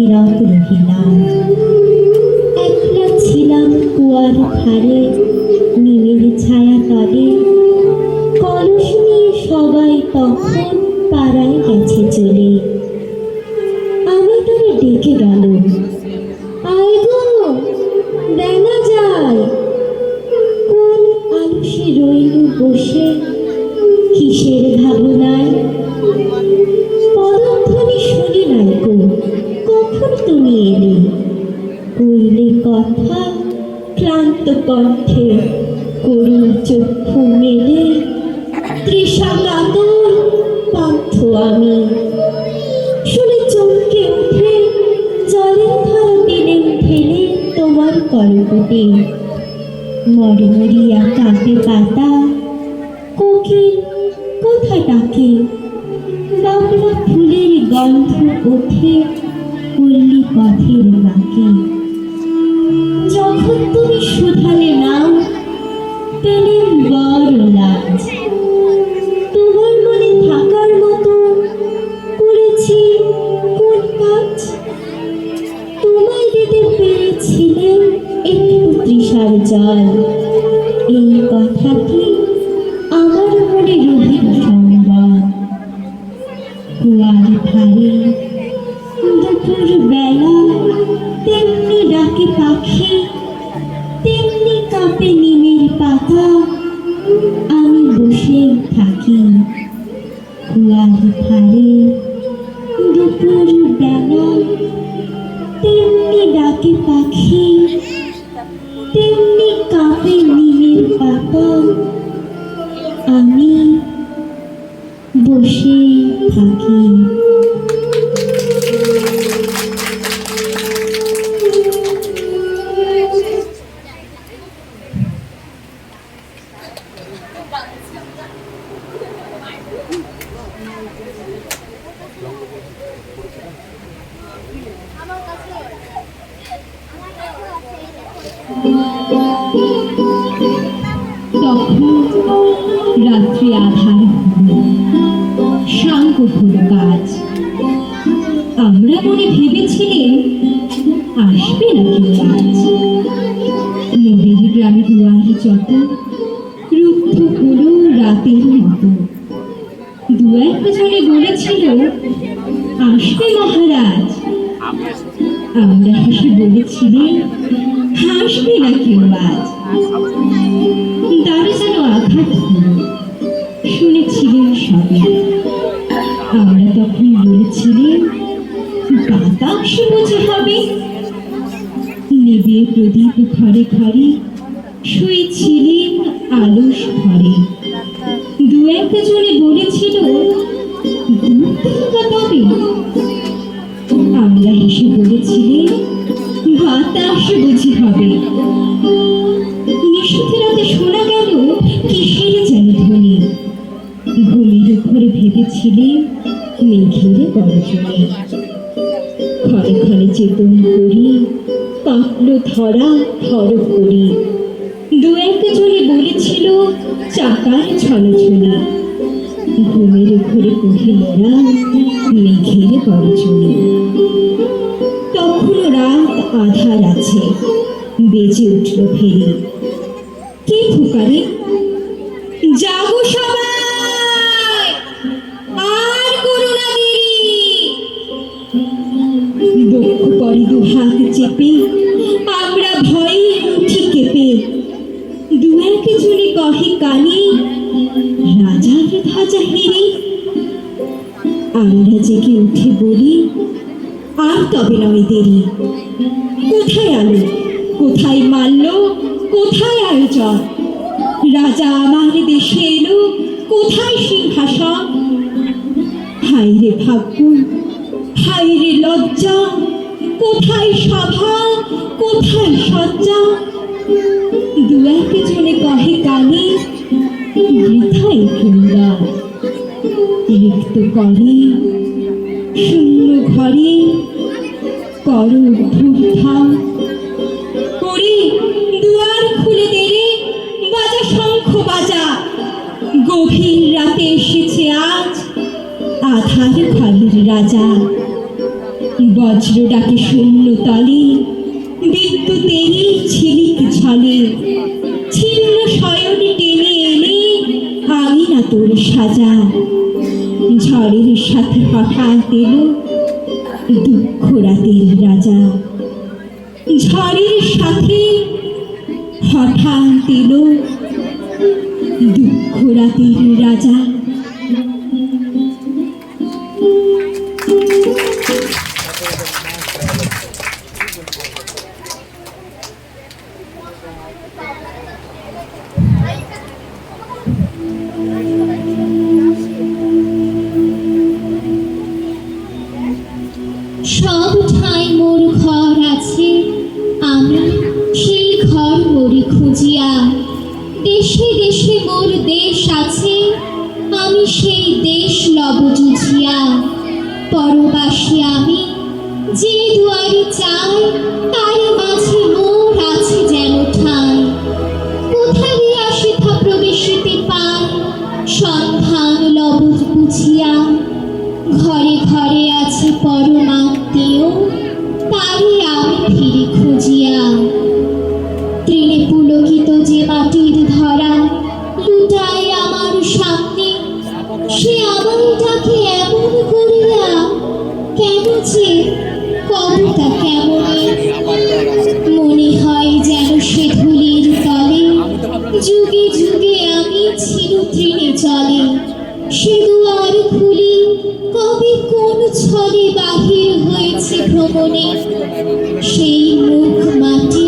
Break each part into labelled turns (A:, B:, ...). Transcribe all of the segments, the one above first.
A: নীরব রহিলাম। একলা ছিলাম কুয়ার ধারে, নীলের ছায়া তলে। কলস নিয়ে সবাই তখন পাড়ায় গেছে চলে। আমি তবে ডেকে গেল, আয় গো বেলা যায়। কোন আলসে রইল বসে কিসের ভাবনায়। পদধ্বনি শুনি নাই গো, কখন তুমি এলে। কইলে কথা ক্লান্ত কণ্ঠে, করুণ চক্ষু মেলে। তৃষা কাতর পার্থ আমি, শুনে চমকে উঠে জলের ধারা টেনে ঠেলে তোমার কলপটে। মরমরিয়া কাঁপে পাতা, কোকিল কোথায় ডাকে। বাবলা ফুলের গন্ধ ওঠে পল্লী পথের নাকে। যখন তুমি শুধালে নাও, পেলেন বড় লাজ। তোমার মনে থাকার মতো করেছি কোন কাজ। তোমায় দিতে পেরেছিলেন একটু তৃষার জল। এই কথাটি আমার মনে রহিল সংবাদ। কুয়ার ধারে দুপুর বেলা তেমনি ডাকে পাখি, তেমনি কাঁপে নিমের পাতা। আমি বসে থাকি কুয়ার ধারে দুপুর বেলা, তেমনি ডাকে পাখি, তেমনি কাঁপে নিমের পাতা। আমি বসে থাকি। তখন রাত্রি আধার হল, শান্ত হল কাজ। আমরা মনে ভেবেছিলেন আসবে না কেউ আজ। নদীর গ্রামে দুয়ারে যত রুদ্ধ হল রাতের মতো। দু একজনে বলেছিল আসবে মহারাজ। আমরা হেসে বলেছিলেন হাসবে না কেউ আজ। দ্বারে যেন আঘাত হল, শুনেছিলেন সবে। আমরা তখন বলেছিলেন বাতাস বুঝে হবে। নেবে প্রদীপ ঘরে ঘরে, শুয়েছিলেন আলস ঘরে। দু একজনে বলেছিল তবে। আমরা হেসে বলেছিলেন বাতাস বুঝে হবে। নিশীথ রাতে শোনা গেল কিসের যেন ধ্বনি। ঘুমের ঘরে ভেবেছিলেন মেঘের গর্জনে। ক্ষণে ক্ষণে চেতন করি কাঁপল ধরা থর করি। দু একজনে বলেছিল চাকার ছলছলে। ঘুমের ঘরে কহিলরা মেঘের গর্জনে। তখনও রাত আধার আছে, বেজে উঠল ফেরি। কে ফুকারে, জাগো সবাই, আর করো না দেরি। বক্ষ করে দু হাত চেপে আমরা ভয়ে উঠি কেঁপে। দু একজনে কহে কানে রাজার ধাজা হেরি। আমরা জেগে উঠে বলি আর তবে নয় দেরি। কোথায় আলো, কোথায় মাল্য, কোথায় আয়োজন। রাজা আমার দেশে এলো, কোথায় সিংহাসন। হায় রে ভাগ্য, হায় রে লজ্জা, কোথায় সভা, কোথায় সজ্জা। দু একজনে কহে কানে বৃথাই সুন্দর। রিক্ত করে শূন্য ঘরে কর অভ্যুত্থান। করে দুয়ার খুলে দেরে বাজা শঙ্খ বাজা। গভীর রাতে এসেছে আজ আধার ঘরের রাজা। বজ্র ডাকে শূন্য তলে, বিদ্যুতেরই ঝিলিক ঝলে, ছিন্ন শয়নে টেনে এনে আমি না তোর সাজা। ঝড়ের সাথে হঠাৎ এলো দুঃখ রাতের রাজা। ঝড়ের সাথে হঠাৎ এলো দুঃখ রাতের রাজা।
B: সব ঠাঁই মোর ঘর আছে, আমি সেই ঘর মোরে খুঁজিয়া। দেশে দেশে মোর দেশ আছে, আমি সেই দেশ লব জুঝিয়া। পরবাসী আমি যে দুয়ারে চাই, তার মাঝে মোর আছে যেন ঠাঁই। কোথায় আসিথা প্রবেশিতে পাই, সন্ধান লব বুঝিয়া। ঘরে ঘরে আছে পরমাত্মীয়, তারে আমি ফিরে খুঁজিয়া। তৃণে পুলকিত যে মাটির ধরা, লুটায় আমার সামনে, সে আমার ডাকে এমন করিয়া। কেন যে কবতা কেমনে, মনে হয় যেন সে ধুলির তলে যুগে যুগে আমি ছিল তৃণে চলে। সে দুয়ার খুলি কবে কোন ছলে বাহির হয়েছে ভ্রমণে, সেই মুখ মাটি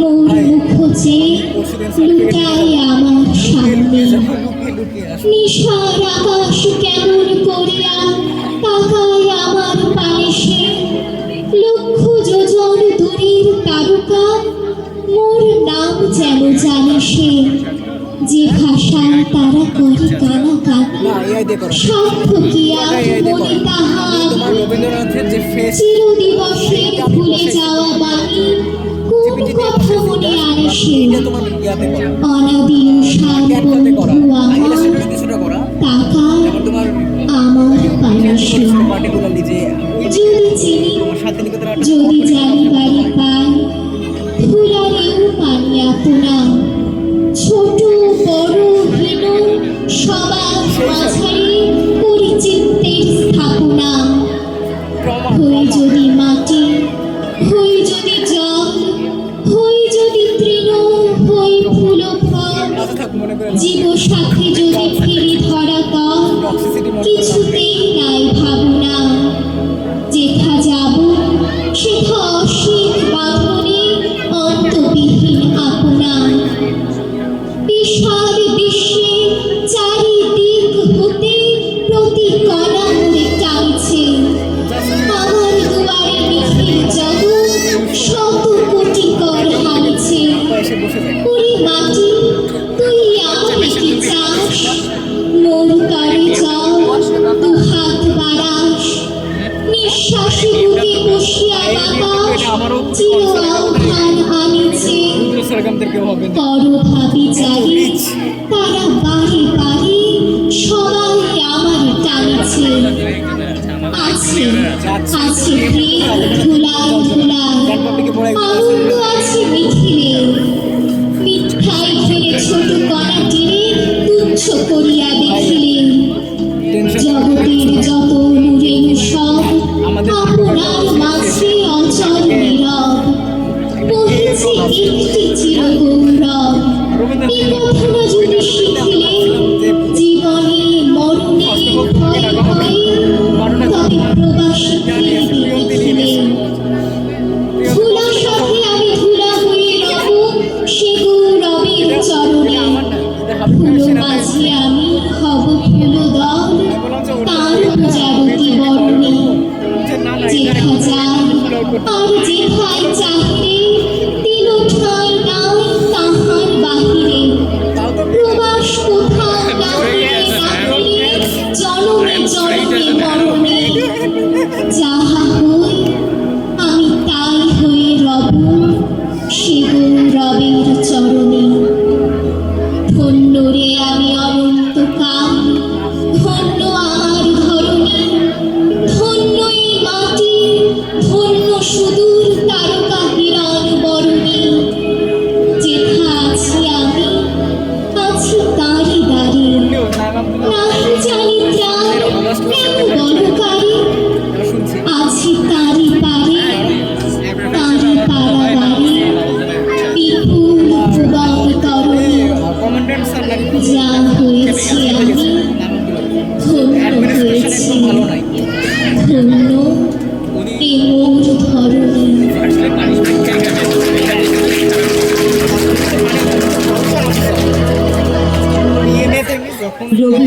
B: মোর মুখ চেয়ে লুটায় আমার সামনে। নিশার আকাশ কেমন করিয়া তাকায় আমার পানে সে, লক্ষ যোজন দূরের তারকা মোর নাম যেন জানে সে। যে ভাষায় তারা করে কানাকানি, সাক্ষ্য কি আজ মনে তাহার। চির দিবসের ভুলে যাওয়া বাণী, কোন কথা মনে আনে সে। অনাদি উষার বন্ধু আমার, তাকায় আমার পানে সে। যদি চিনি, যদি জানিবারি পাই, ফুলারেও মানি আপনা। ছোট বড় হীন সবার মাঝারি পরিচিতের স্থাপনা। হই যদি মাটি, হই যদি জল, হই যদি তৃণ, হই ফুল ফল, জীব সাথে যদি ফিরি ধরা তল, কিছুতেই নাই ভাবনা। যেথা যাব সেথা অসীম বাঁধনে, অন্তবিহীন আপনা। বিশাল বিশ্বে চারিদিক হতে প্রতি কণা মোরে টানছে। আমার দুয়ারে নিখিল জগৎ শত কোটি কর হানছে। ওরে মাটি, তুই আমারে কি চাস, মোর তরে চল দু হাত বাড়াস। নিঃশ্বাসে বুকে বসিয়া বাতাস চির আহ্বান আনিছে। পরভাবী চারি তারা বাড়ি বাড়ি সবাই আমার টানছে। আছে আছে প্রেম ধুলায় ধুলায়, আনন্দ আছে মিছিলে। মিথ্যায় ঘিরে ছোট কণাটিরে তুচ্ছ করিয়া দেখিলে। জগতের যত নূরের সব, আপনার মাঝে অচল নীরব। বহেছে একটি চিরগৌরব, এ কথা না যদি শিখিলে, জীবনে মরণে ভয়ে ভয়ে তবে প্রবাসীকে দেখিলে। ধুলা সাথে আমি ধুলা হয়ে রব, সে গৌরবের চরণে। ফুল মাঝে আমি হব ফুলদল, তার পূজারতি বরণে। যেথা যায় আর যেথায় চাহিরে, দিল ঠাঁই নাই তাহার বাহিরে। প্রবাস কোথাও নাহিলে নাহিলে, জনমে জনমে মরণে। যাহা